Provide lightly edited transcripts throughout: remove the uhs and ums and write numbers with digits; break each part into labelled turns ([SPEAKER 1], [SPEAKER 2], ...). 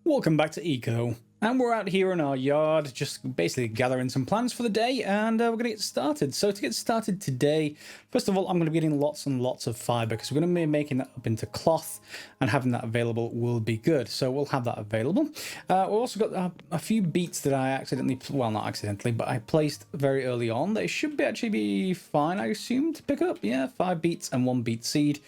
[SPEAKER 1] Welcome back to Eco, and we're out here in our yard just basically gathering some plants for the day, and we're going to get started. So to get started today, first of all, I'm going to be getting lots and lots of fibre because we're going to be making that up into cloth, and having that available will be good. So we'll have that available. We've also got a few beets that I accidentally, well, not accidentally, but I placed very early on. They should actually be fine, I assume, to pick up. Yeah, 5 beets and 1 beet seed.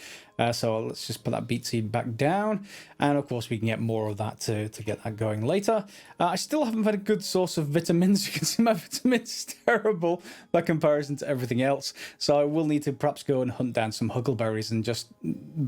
[SPEAKER 1] So let's just put that beet seed back down, and of course we can get more of that to get that going later. I still haven't had a good source of vitamins. You can see my vitamins is terrible by comparison to everything else, so I will need to perhaps go and hunt down some huckleberries and just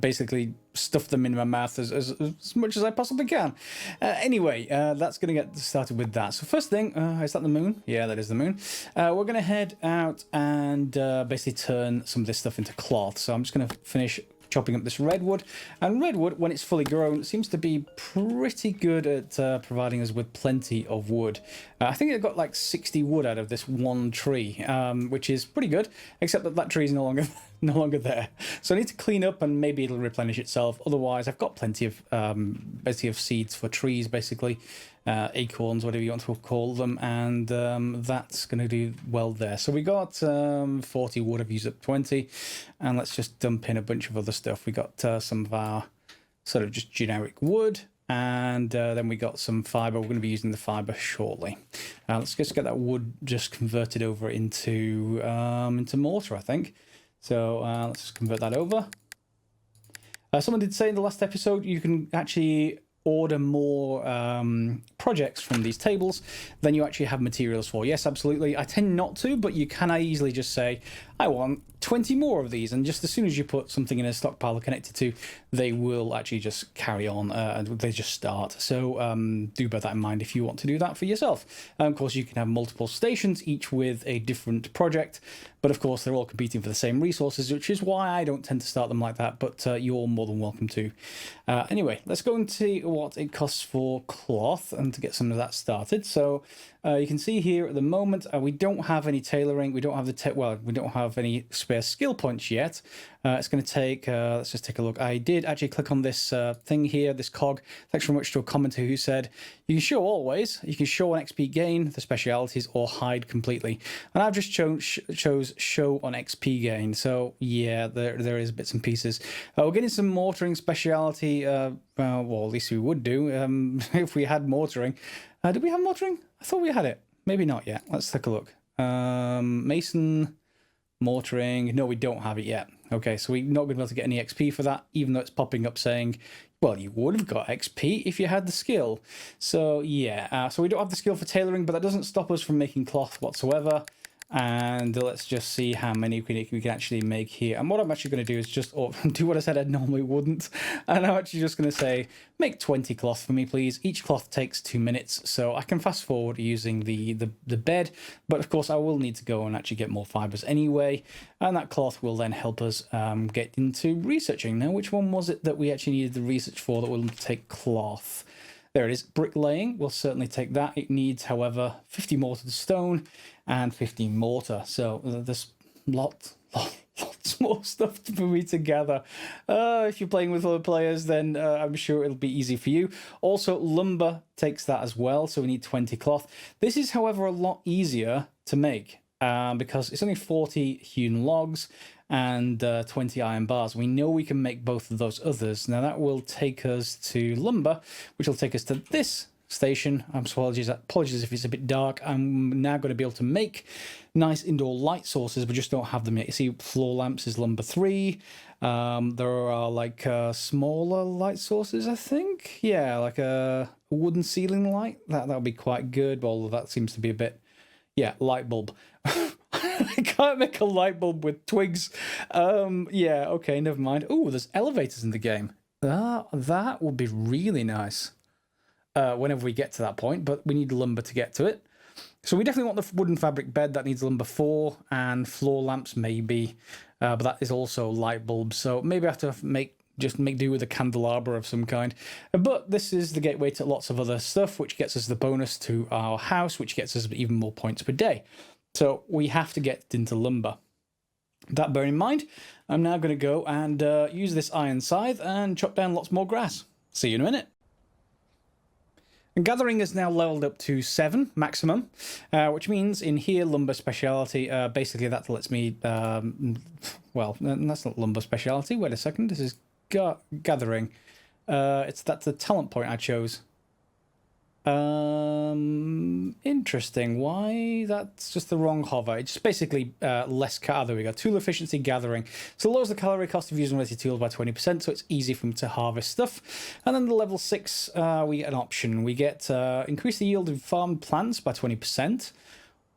[SPEAKER 1] basically stuff them in my mouth as much as I possibly can. Anyway, that's going to get started with that. So first thing, is that the moon? Yeah, that is the moon. We're going to head out and basically turn some of this stuff into cloth. So I'm just going to finish chopping up this redwood, and redwood, when it's fully grown, seems to be pretty good at providing us with plenty of wood. I think I got like 60 wood out of this one tree, which is pretty good, except that tree is no longer there. So I need to clean up, and maybe it'll replenish itself. Otherwise, I've got plenty of seeds for trees, basically. Acorns, whatever you want to call them, and that's going to do well there. So we got 40 wood. I've used up 20, and let's just dump in a bunch of other stuff. We got some of our sort of just generic wood, and then we got some fiber. We're going to be using the fiber shortly. Let's just get that wood just converted over into mortar, I think. So let's just convert that over. Someone did say in the last episode you can actually order more projects from these tables than you actually have materials for. Yes, absolutely. I tend not to, but you can easily just say, I want 20 more of these, and just as soon as you put something in a stockpile connected to, they will actually just carry on, and they just start. So do bear that in mind if you want to do that for yourself. Of course, you can have multiple stations, each with a different project, but of course they're all competing for the same resources, which is why I don't tend to start them like that, but you're more than welcome to. Anyway, let's go and see what it costs for cloth and to get some of that started. So you can see here at the moment we don't have any tailoring, we don't have we don't have any spare skill points yet. It's going to take, let's just take a look. I did actually click on this thing here, this cog. Thanks very much to a commenter who said, you can show always, you can show on XP gain, the specialities, or hide completely. And I've just chose show on XP gain. So yeah, there is bits and pieces. We're getting some mortaring speciality, well, at least we would do if we had mortaring. Did we have mortaring? I thought we had it. Maybe not yet. Let's take a look. Mason, mortaring. No, we don't have it yet. Okay, so we're not going to be able to get any XP for that, even though it's popping up saying, well, you would have got XP if you had the skill. So yeah, so we don't have the skill for tailoring, but that doesn't stop us from making cloth whatsoever. And let's just see how many we can actually make here. And what I'm actually going to do is just do what I said I normally wouldn't. And I'm actually just going to say, make 20 cloth for me, please. Each cloth takes 2 minutes, so I can fast forward using the bed. But of course, I will need to go and actually get more fibers anyway. And that cloth will then help us get into researching. Now, which one was it that we actually needed the research for that will take cloth? There it is. Bricklaying, we'll certainly take that. It needs, however, 50 mortar to stone and 15 mortar. So there's lots more stuff for me to gather. If you're playing with other players, then I'm sure it'll be easy for you. Also, lumber takes that as well, so we need 20 cloth. This is, however, a lot easier to make because it's only 40 hewn logs and 20 iron bars. We know we can make both of those others. Now that will take us to lumber, which will take us to this station. Apologies if it's a bit dark. I'm now going to be able to make nice indoor light sources, but just don't have them yet. You see, floor lamps is lumber 3. There are like smaller light sources, I think. Yeah, like a wooden ceiling light. That would be quite good, although that seems to be a bit, yeah, light bulb. I can't make a light bulb with twigs. Yeah, okay, never mind. Oh, there's elevators in the game. That would be really nice whenever we get to that point, but we need lumber to get to it. So we definitely want the wooden fabric bed. That needs lumber 4, and floor lamps maybe, but that is also light bulbs. So maybe I have to make do with a candelabra of some kind. But this is the gateway to lots of other stuff, which gets us the bonus to our house, which gets us even more points per day. So we have to get into lumber. That bear in mind, I'm now going to go and use this iron scythe and chop down lots more grass. See you in a minute. And gathering is now leveled up to 7 maximum, which means in here, lumbar speciality, basically that lets me, well, that's not lumbar speciality. Wait a second, this is gathering. That's the talent point I chose. Interesting. Why? That's just the wrong hover. It's just basically less there we go. Tool efficiency gathering. So lowers the calorie cost of using related tools by 20%, so it's easy for them to harvest stuff. And then the level 6, we get an option. We get increase the yield of farmed plants by 20%,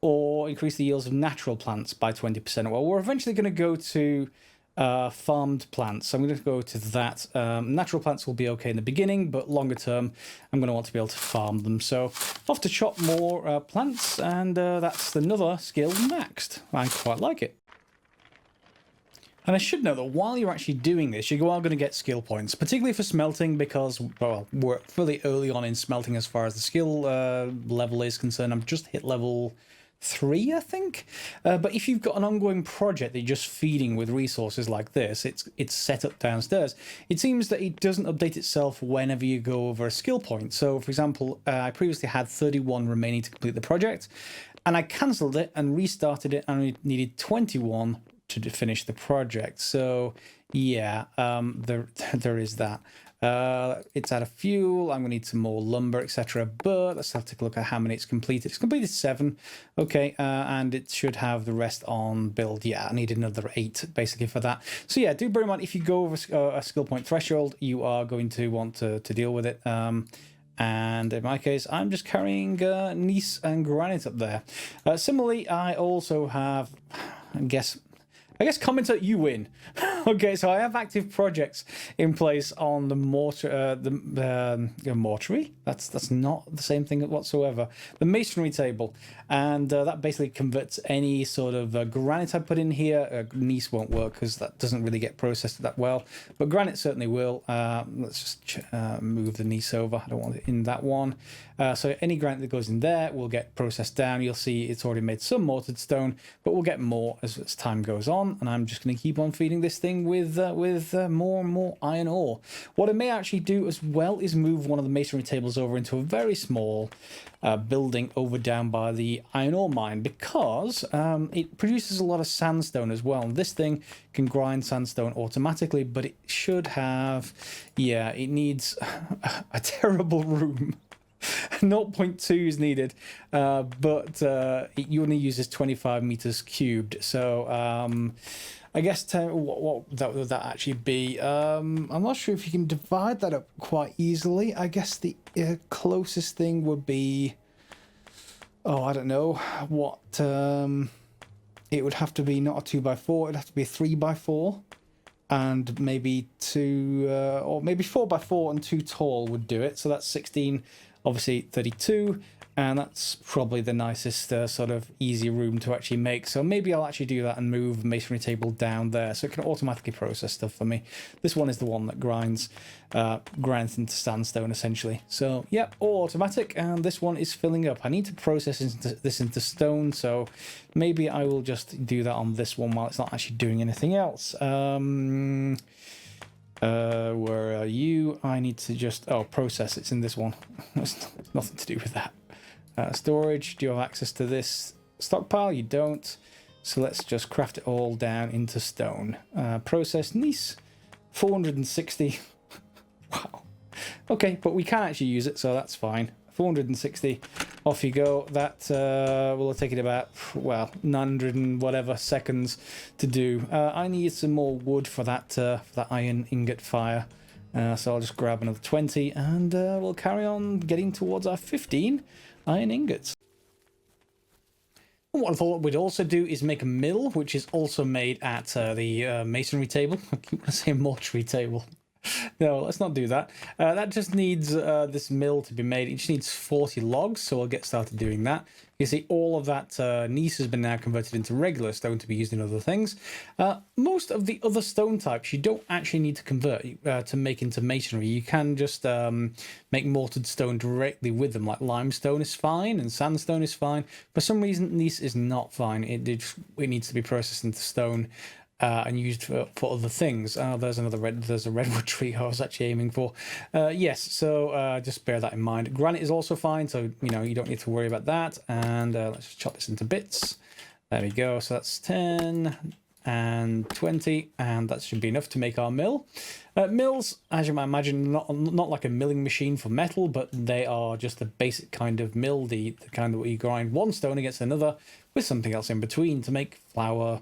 [SPEAKER 1] or increase the yields of natural plants by 20%. Well, we're eventually going to go to farmed plants. So I'm going to go to that. Natural plants will be okay in the beginning, but longer term, I'm going to want to be able to farm them. So off to chop more plants, and that's another skill maxed. I quite like it. And I should know that while you're actually doing this, you are going to get skill points, particularly for smelting, because, well, we're fairly early on in smelting as far as the skill level is concerned. I'm just hit level 3, I think. But if you've got an ongoing project that you're just feeding with resources like this, it's set up downstairs. It seems that it doesn't update itself whenever you go over a skill point. So, for example, I previously had 31 remaining to complete the project, and I cancelled it and restarted it, and I needed 21 to finish the project. So, yeah, there is that. It's out of fuel. I'm going to need some more lumber, etc. But let's have to take a look at how many it's completed. It's completed 7. Okay, and it should have the rest on build. Yeah, I needed another 8 basically for that. So yeah, do bear in mind, if you go over a skill point threshold, you are going to want to deal with it. And in my case, I'm just carrying gneiss and granite up there. Similarly, I also have, I guess commenter, you win. Okay, so I have active projects in place on the mortuary. That's not the same thing whatsoever. The masonry table, and that basically converts any sort of granite I put in here. Gneiss won't work because that doesn't really get processed that well, but granite certainly will. Let's just move the gneiss over. I don't want it in that one. So any granite that goes in there will get processed down. You'll see it's already made some mortared stone, but we'll get more as time goes on. And I'm just going to keep on feeding this thing with more and more iron ore. What I may actually do as well is move one of the masonry tables over into a very small building over down by the iron ore mine, because it produces a lot of sandstone as well. And this thing can grind sandstone automatically, but it should have, yeah, it needs a terrible room. 0.2 is needed, but it only uses 25 meters cubed. So I guess what would that actually be? I'm not sure if you can divide that up quite easily. I guess the closest thing would be, oh, I don't know what. It would have to be not a 2x4. It'd have to be a 3x4, and maybe 2, or maybe 4x4 and 2 tall would do it. So that's 16. Obviously 32, and that's probably the nicest sort of easy room to actually make. So maybe I'll actually do that and move the masonry table down there so it can automatically process stuff for me. This one is the one that grinds into sandstone essentially. So yeah, all automatic, and this one is filling up. I need to process this into stone, so maybe I will just do that on this one while it's not actually doing anything else. Where are you? I need to just, process. It's in this one. It's nothing to do with that. Storage. Do you have access to this stockpile? You don't. So let's just craft it all down into stone. Process gneiss. 460. Wow. Okay, but we can actually use it, so that's fine. 460. Off you go. That will take it about, well, 900 and whatever seconds to do. I need some more wood for that iron ingot fire. So I'll just grab another 20, and we'll carry on getting towards our 15 iron ingots. What I thought we'd also do is make a mill, which is also made at the masonry table. I keep want to say mortuary table. No, let's not do that. That just needs this mill to be made. It just needs 40 logs, so I'll get started doing that. You see, all of that gneiss has been now converted into regular stone to be used in other things. Most of the other stone types you don't actually need to convert to make into masonry. You can just make mortared stone directly with them, like limestone is fine and sandstone is fine. For some reason, gneiss is not fine. It needs to be processed into stone. and used for other things. There's a redwood tree I was actually aiming for. Yes, so just bear that in mind. Granite is also fine, so you don't need to worry about that. And let's just chop this into bits. There we go. So that's 10 and 20, and that should be enough to make our mill. Mills, as you might imagine, not like a milling machine for metal, but they are just the basic kind of mill, the kind that we grind one stone against another with something else in between to make flour,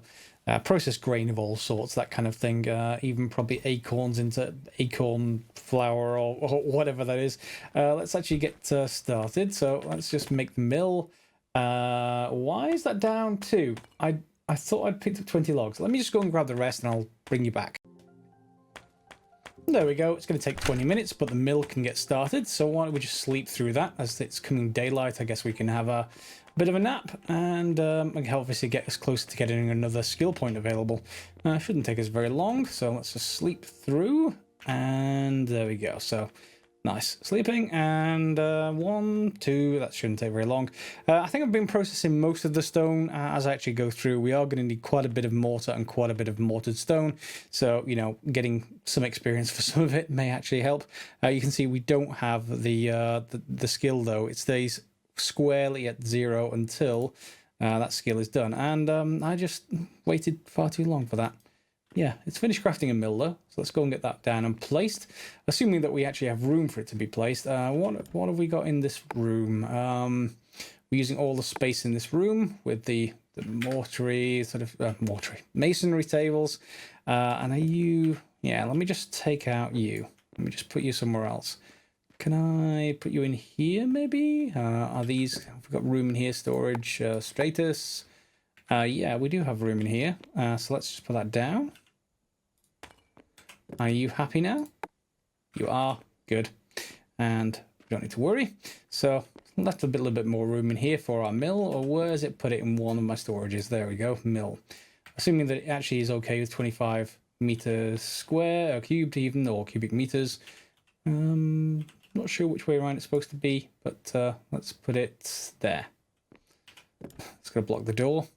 [SPEAKER 1] processed grain of all sorts, that kind of thing. Even probably acorns into acorn flour or whatever that is. Let's actually get started. So let's just make the mill. Why is that down 2? I thought I'd picked up 20 logs. Let me just go and grab the rest and I'll bring you back. There we go. It's going to take 20 minutes, but the mill can get started. So why don't we just sleep through that? As it's coming daylight, I guess we can have a bit of a nap and obviously get us closer to getting another skill point available. Shouldn't take us very long, so let's just sleep through. And there we go. So nice sleeping, and 1, 2, that shouldn't take very long. I think I've been processing most of the stone as I actually go through. We are going to need quite a bit of mortar and quite a bit of mortared stone, so getting some experience for some of it may actually help. You can see we don't have the skill though. It stays squarely at 0 until that skill is done, and I just waited far too long for that. Yeah, it's finished crafting a mill though, so let's go and get that down and placed, assuming that we actually have room for it to be placed. What have we got in this room? We're using all the space in this room with the mortuary, masonry tables. And are you... Yeah, let me just take out you. Let me just put you somewhere else. Can I put you in here maybe? Are these... We've got room in here, storage, status. Yeah, we do have room in here. So let's just put that down. Are you happy now? You are. Good. And we don't need to worry. So left a little bit more room in here for our mill, or where is it? Put it in one of my storages. There we go. Mill. Assuming that it actually is okay with 25 meters square, or cubed even, or cubic meters. Not sure which way around it's supposed to be, but let's put it there. It's going to block the door.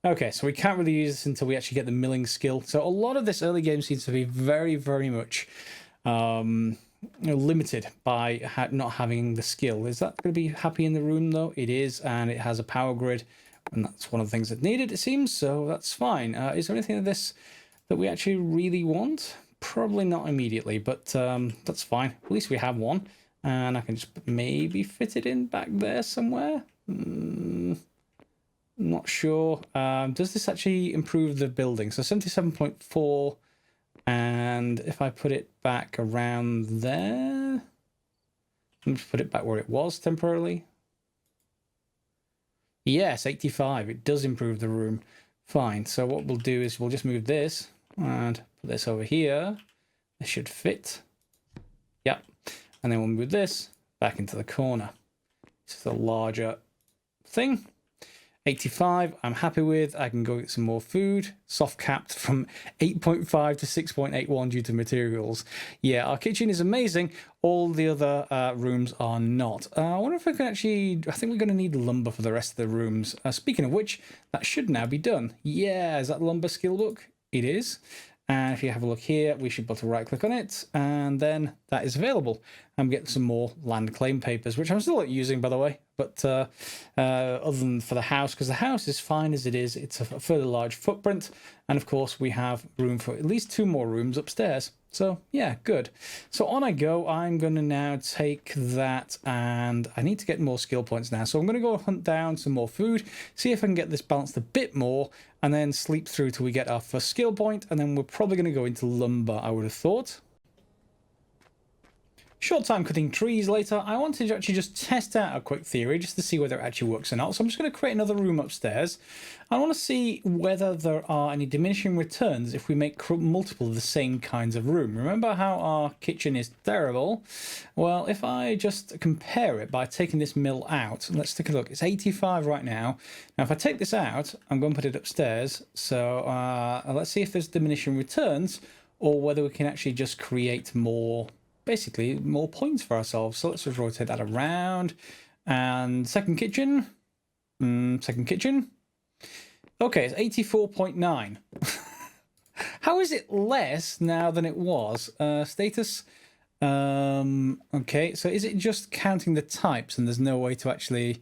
[SPEAKER 1] Okay, so we can't really use this until we actually get the milling skill. So a lot of this early game seems to be very, very much limited by not having the skill. Is that going to be happy in the room though? It is, and it has a power grid, and that's one of the things that needed, it seems, so that's fine. Is there anything of this that we actually really want? Probably not immediately, but that's fine. At least we have one, and I can just maybe fit it in back there somewhere. Not sure. Does this actually improve the building? So 77.4, and if I put it back around there, let me put it back where it was temporarily. Yes, 85. It does improve the room. Fine. So what we'll do is we'll just move this and put this over here. This should fit. Yep. And then we'll move this back into the corner. This is a larger thing. 85, I'm happy with. I can go get some more food. Soft capped from 8.5 to 6.81 due to materials. Yeah, our kitchen is amazing. All the other rooms are not. I wonder if I can actually... I think we're going to need lumber for the rest of the rooms. Speaking of which, that should now be done. Yeah, is that the lumber skill book? It is. And if you have a look here, we should be able to right click on it, and then that is available. I'm getting some more land claim papers, which I'm still not using, by the way, but other than for the house, because the house is fine as it is. It's a fairly large footprint, and of course we have room for at least 2 more rooms upstairs. So yeah, good. So on I go. I'm going to now take that, and I need to get more skill points now. So I'm going to go hunt down some more food, see if I can get this balanced a bit more, and then sleep through till we get our first skill point, and then we're probably going to go into lumber, I would have thought. Short time cutting trees later, I wanted to actually just test out a quick theory just to see whether it actually works or not. So I'm just going to create another room upstairs. I want to see whether there are any diminishing returns if we make multiple of the same kinds of room. Remember how our kitchen is terrible? Well, if I just compare it by taking this mill out, let's take a look. It's 85 right now. Now, if I take this out, I'm going to put it upstairs. So let's see if there's diminishing returns or whether we can actually just create more... basically more points for ourselves. So let's just rotate that around. And second kitchen. Second kitchen. Okay, it's 84.9. How is it less now than it was? Status. Okay, so is it just counting the types and there's no way to actually...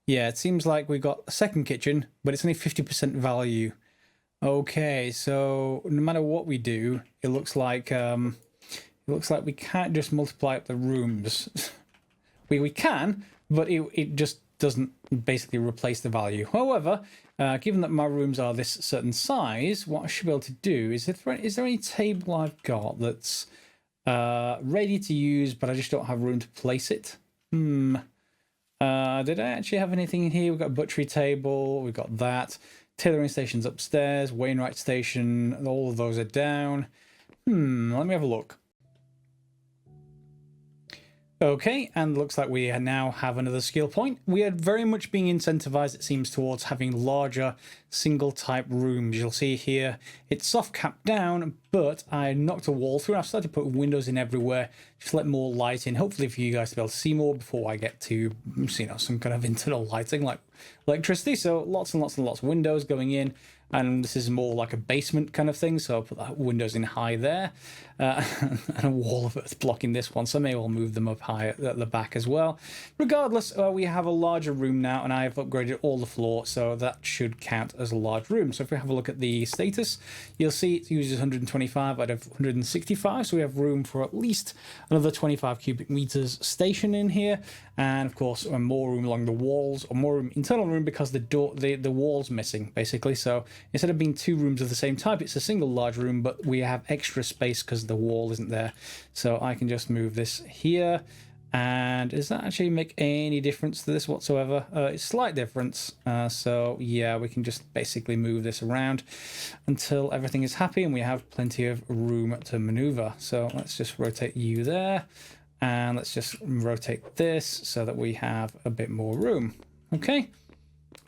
[SPEAKER 1] Yeah, it seems like we got a second kitchen, but it's only 50% value. Okay, so no matter what we do, it looks like we can't just multiply up the rooms. we can, but it just doesn't basically replace the value. However, given that my rooms are this certain size, what I should be able to do is there any table I've got that's ready to use, but I just don't have room to place it? Did I actually have anything in here? We've got a butchery table, we've got that. Tailoring station's upstairs, Wainwright station, all of those are down. Let me have a look. Okay, and looks like we now have another skill point. We are very much being incentivized, it seems, towards having larger single type rooms. You'll see here it's soft capped down, but I knocked a wall through. I've started to put windows in everywhere, just let more light in, hopefully for you guys to be able to see more before I get to, you know, some kind of internal lighting like electricity. So lots and lots and lots of windows going in. And this is more like a basement kind of thing, so I'll put the windows in high there. And a wall of earth blocking this one, so I may well move them up high at the back as well. Regardless, we have a larger room now, and I have upgraded all the floor, so that should count as a large room. So if we have a look at the status, you'll see it uses 125 out of 165, so we have room for at least another 25 cubic meters station in here. And of course, more room along the walls, or more room, internal room, because the wall's missing, basically. So instead of being two rooms of the same type, it's a single large room, but we have extra space because the wall isn't there. So I can just move this here. And does that actually make any difference to this whatsoever? It's a slight difference. So yeah, we can just basically move this around until everything is happy and we have plenty of room to maneuver. So let's just rotate you there. And let's just rotate this so that we have a bit more room. Okay,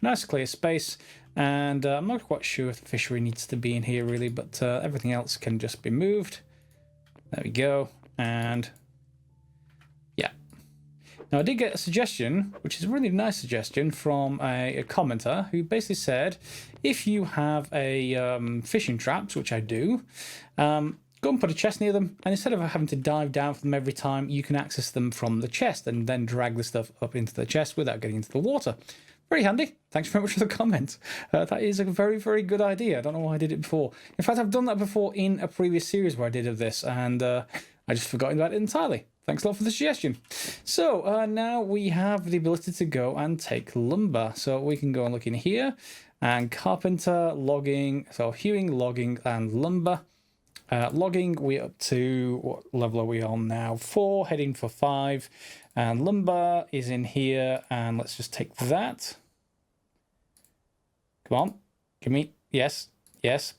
[SPEAKER 1] nice clear space. And I'm not quite sure if the fishery needs to be in here really, but everything else can just be moved. There we go. And yeah. Now I did get a suggestion, which is a really nice suggestion from a commenter who basically said, if you have a fishing traps, which I do, go and put a chest near them, and instead of having to dive down for them every time, you can access them from the chest and then drag the stuff up into the chest without getting into the water. Very handy. Thanks very much for the comment. That is a very, very good idea. I don't know why I did it before. In fact, I've done that before in a previous series where I did of this, and I just forgot about it entirely. Thanks a lot for the suggestion. So now we have the ability to go and take lumber. So we can go and look in here, and carpenter, logging, so hewing, logging, and lumber. Logging, we're up to, what level are we on now? 4, heading for 5. And lumber is in here, and let's just take that. Come on, give me, yes,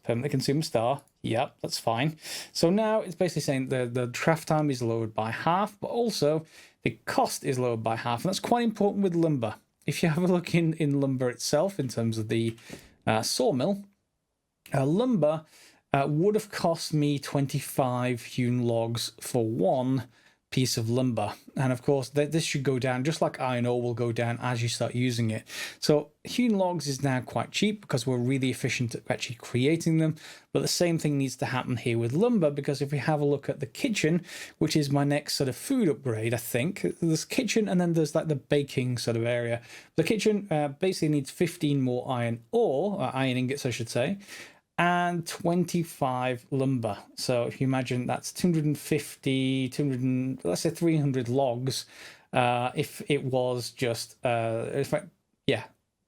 [SPEAKER 1] permanently consumed star. Yep, that's fine. So now it's basically saying the craft time is lowered by half, but also the cost is lowered by half, and that's quite important with lumber. If you have a look in lumber itself, in terms of the sawmill, lumber would have cost me 25 hewn logs for one piece of lumber, and of course this should go down just like iron ore will go down as you start using it. So hewn logs is now quite cheap because we're really efficient at actually creating them, but the same thing needs to happen here with lumber, because if we have a look at the kitchen, which is my next sort of food upgrade, I think there's kitchen and then there's like the baking sort of area. The kitchen basically needs 15 more iron ore, iron ingots I should say, and 25 lumber. So if you imagine that's 250, 200, let's say 300 logs. If it was just, in fact, yeah,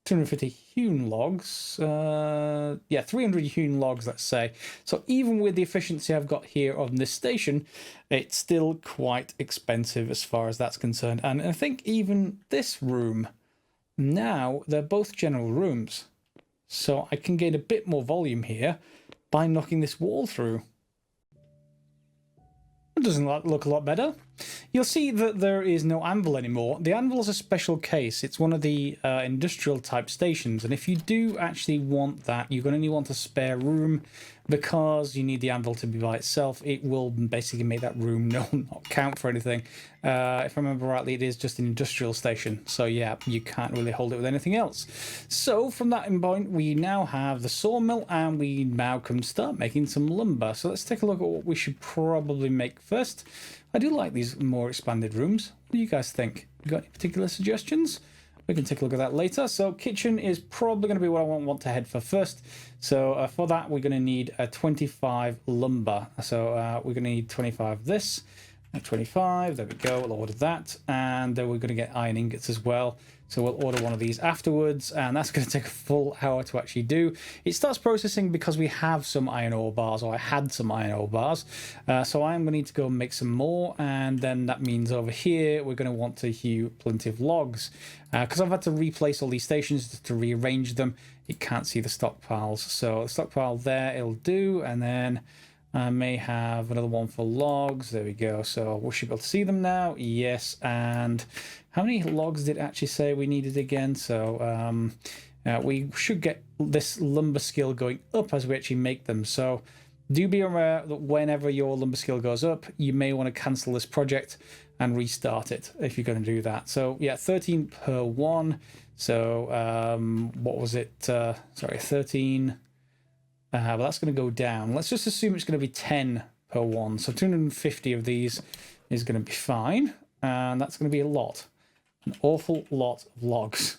[SPEAKER 1] 250 hewn logs. Yeah, 300 hewn logs, let's say. So even with the efficiency I've got here on this station, it's still quite expensive as far as that's concerned. And I think even this room, now they're both general rooms. So I can gain a bit more volume here by knocking this wall through. It doesn't look a lot better. you'll see that there is no anvil anymore. The anvil is a special case. It's one of the industrial type stations, and if you do actually want that, you're going to want a spare room because you need the anvil to be by itself. It will basically make that room not count for anything. If I remember rightly, it is just an industrial station, so yeah, you can't really hold it with anything else. So from that in point, we now have the sawmill, and we now can start making some lumber. So let's take a look at what we should probably make first. I do like these more expanded rooms. What do you guys think? You got any particular suggestions? We can take a look at that later. So kitchen is probably going to be what I want to head for first. So for that, we're going to need 25 lumber. So we're going to need 25 of this. 25, there we go, we'll order that. And then we're going to get iron ingots as well. So we'll order one of these afterwards, and that's going to take a full hour to actually do. It starts processing because we have some iron ore bars, or I had some iron ore bars. So I'm going to need to go and make some more, and then that means over here we're going to want to hew plenty of logs. Because I've had to replace all these stations to rearrange them, it can't see the stockpiles. So the stockpile there, it'll do, and then I may have another one for logs. There we go. So we should be able to see them now. Yes. And how many logs did it actually say we needed again? So we should get this lumber skill going up as we actually make them. So do be aware that whenever your lumber skill goes up, you may want to cancel this project and restart it if you're going to do that. So yeah, 13 per one. So what was it? Sorry, 13. But that's going to go down. Let's just assume it's going to be 10 per one. So 250 of these is going to be fine. And that's going to be a lot. An awful lot of logs.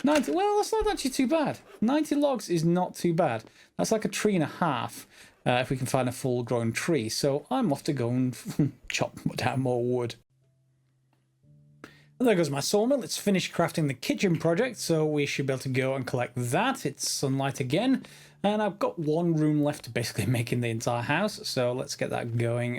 [SPEAKER 1] 90, well, that's not actually too bad. 90 logs is not too bad. That's like a tree and a half if we can find a full-grown tree. So I'm off to go and chop down more wood. And there goes my sawmill. It's finished crafting the kitchen project, so we should be able to go and collect that. It's sunlight again. And I've got one room left to basically make in the entire house. So let's get that going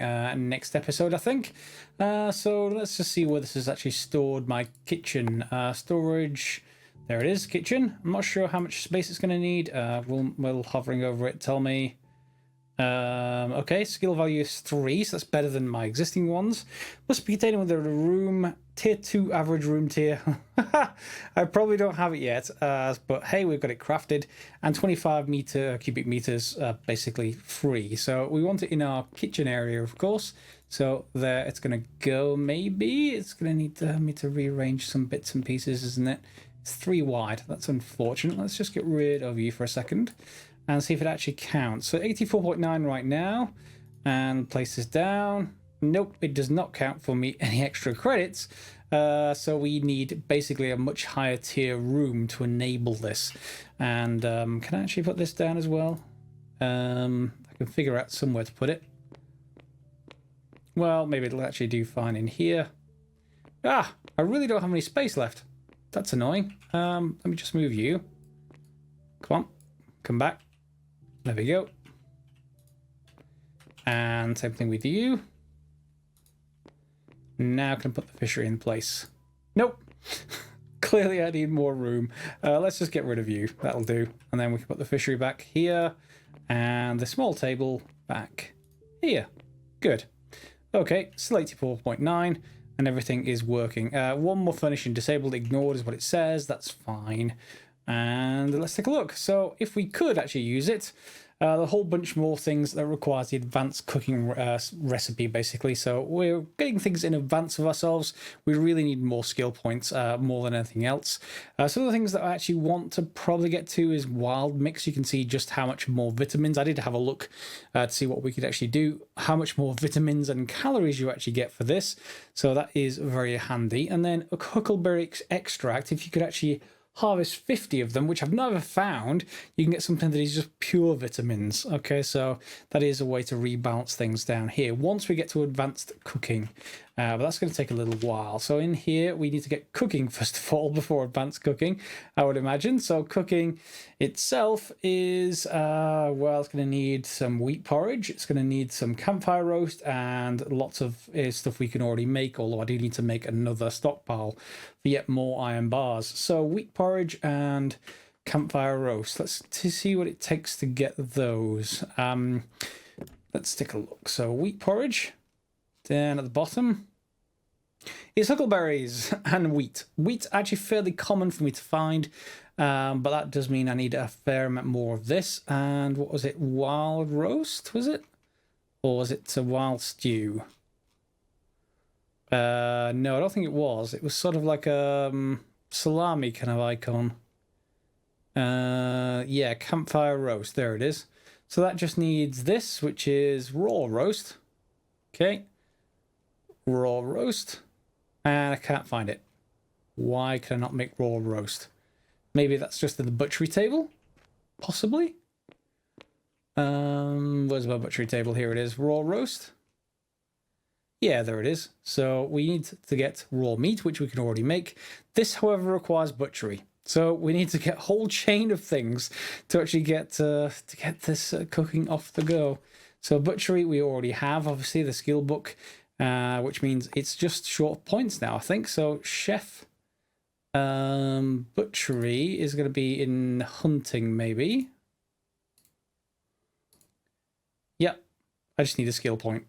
[SPEAKER 1] next episode, I think. So let's just see where this is actually stored. My kitchen storage. There it is, kitchen. I'm not sure how much space it's going to need. Will hovering over it tell me? Okay, skill value is 3, so that's better than my existing ones. Must be containing with a room, tier 2 average room tier. I probably don't have it yet, but hey, we've got it crafted, and 25 cubic meters basically free. So we want it in our kitchen area, of course. So there it's going to go. Maybe it's going to need me to rearrange some bits and pieces, isn't it? It's 3 wide. That's unfortunate. Let's just get rid of you for a second and see if it actually counts. So 84.9 right now, and place this down. Nope, it does not count for me any extra credits. So we need basically a much higher tier room to enable this. And can I actually put this down as well? I can figure out somewhere to put it. Well, maybe it'll actually do fine in here. Ah, I really don't have any space left. That's annoying. Let me just move you. Come on, come back. There we go. And same thing with you. Now I can put the fishery in place. Nope. Clearly I need more room. Let's just get rid of you. That'll do. And then we can put the fishery back here. And the small table back here. Good. Okay, still 84.9. And everything is working. One more furnishing disabled, ignored is what it says. That's fine. And let's take a look. So if we could actually use it, a whole bunch more things that requires the advanced cooking recipe, basically. So we're getting things in advance of ourselves. We really need more skill points, more than anything else. Some of the things that I actually want to probably get to is wild mix. You can see just how much more vitamins. I did have a look to see what we could actually do, how much more vitamins and calories you actually get for this. So that is very handy. And then a huckleberry extract, if you could actually harvest 50 of them, which I've never found, you can get something that is just pure vitamins. Okay, so that is a way to rebalance things down here once we get to advanced cooking. But that's going to take a little while. So in here, we need to get cooking first of all before advanced cooking, I would imagine. So cooking itself is, well, it's going to need some wheat porridge. It's going to need some campfire roast and lots of stuff we can already make, although I do need to make another stockpile for yet more iron bars. So wheat porridge and campfire roast. Let's see what it takes to get those. Let's take a look. So wheat porridge down at the bottom. is huckleberries and wheat. Wheat's actually fairly common for me to find, but that does mean I need a fair amount more of this. And what was it? Wild roast, was it? Or was it a wild stew? No, I don't think it was. It was sort of like a salami kind of icon. Yeah, campfire roast. There it is. So that just needs this, which is raw roast. Okay. Raw roast. And I can't find it. Why can I not make raw roast? Maybe that's just in the butchery table? Possibly? Where's my butchery table? Here it is. Raw roast. Yeah, there it is. So we need to get raw meat, which we can already make. This, however, requires butchery. So we need to get a whole chain of things to actually get this cooking off the go. So butchery we already have, obviously, the skill book, which means it's just short points now, I think. So chef butchery is going to be in hunting, maybe. Yep, I just need a skill point.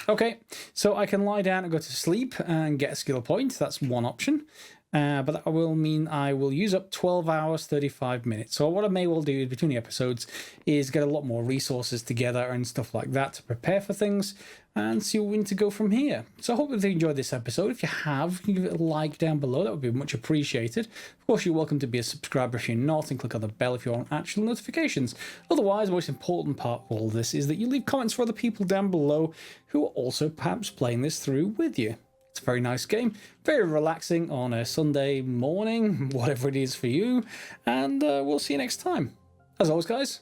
[SPEAKER 1] Okay, so I can lie down and go to sleep and get a skill point. That's one option. But that will mean I will use up 12 hours, 35 minutes. So what I may well do between the episodes is get a lot more resources together and stuff like that to prepare for things and see where we need to go from here. So I hope that you enjoyed this episode. If you have, you can give it a like down below. That would be much appreciated. Of course, you're welcome to be a subscriber if you're not, and click on the bell if you want actual notifications. Otherwise, the most important part of all this is that you leave comments for other people down below who are also perhaps playing this through with you. It's a very nice game, very relaxing on a Sunday morning, whatever it is for you, and we'll see you next time. As always, guys,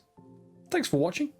[SPEAKER 1] thanks for watching.